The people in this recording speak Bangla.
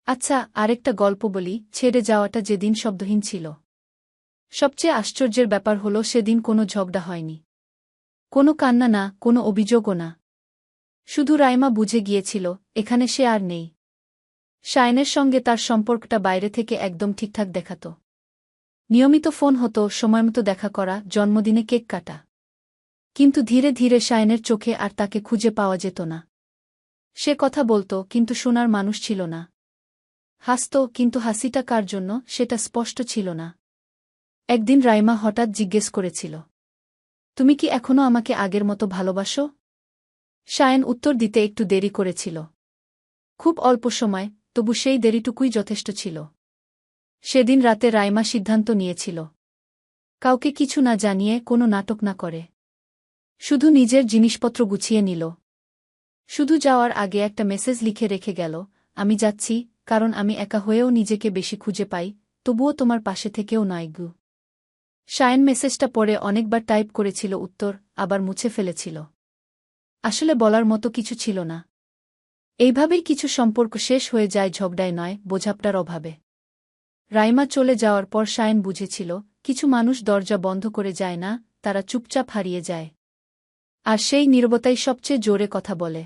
আচ্ছা, আরেকটা গল্প বলি। ছেড়ে যাওয়াটা যেদিন শব্দহীন ছিল। সবচেয়ে আশ্চর্যের ব্যাপার হলো সেদিন কোনো ঝগড়া হয়নি। কোনো কান্না না, কোনো অভিযোগও না। শুধু রাইমা বুঝে গিয়েছিল, এখানে সে আর নেই। শায়নের সঙ্গে তার সম্পর্কটা বাইরে থেকে একদম ঠিকঠাক দেখাত। নিয়মিত ফোন হতো, সময়মতো দেখা করা, জন্মদিনে কেক কাটা। কিন্তু ধীরে ধীরে শায়নের চোখে আর তাকে খুঁজে পাওয়া যেত না। সে কথা বলত, কিন্তু শোনার মানুষ ছিল না। হাসত, কিন্তু হাসিটা কার জন্য সেটা স্পষ্ট ছিল না। একদিন রাইমা হঠাৎ জিজ্ঞেস করেছিল, তুমি কি এখনো আমাকে আগের মতো ভালোবাসো? শায়ন উত্তর দিতে একটু দেরি করেছিল। খুব অল্প সময়, তবু সেই দেরিটুকুই যথেষ্ট ছিল। সেদিন রাতে রাইমা সিদ্ধান্ত নিয়েছিল, কাউকে কিছু না জানিয়ে, কোনো নাটক না করে, শুধু নিজের জিনিসপত্র গুছিয়ে নিল। শুধু যাওয়ার আগে একটা মেসেজ লিখে রেখে গেল, আমি যাচ্ছি, কারণ আমি একা হয়েও নিজেকে বেশি খুঁজে পাই, তবুও তোমার পাশে থেকেও নয় গু। শায়ন মেসেজটা পড়ে অনেকবার টাইপ করেছিল উত্তর, আবার মুছে ফেলেছিল। আসলে বলার মতো কিছু ছিল না। এইভাবেই কিছু সম্পর্ক শেষ হয়ে যায়, ঝগড়ায় নয়, বোঝাপড়ার অভাবে। রাইমা চলে যাওয়ার পর শায়ন বুঝেছিল, কিছু মানুষ দরজা বন্ধ করে যায় না, তারা চুপচাপ হারিয়ে যায়। আর সেই নীরবতাই সবচেয়ে জোরে কথা বলে।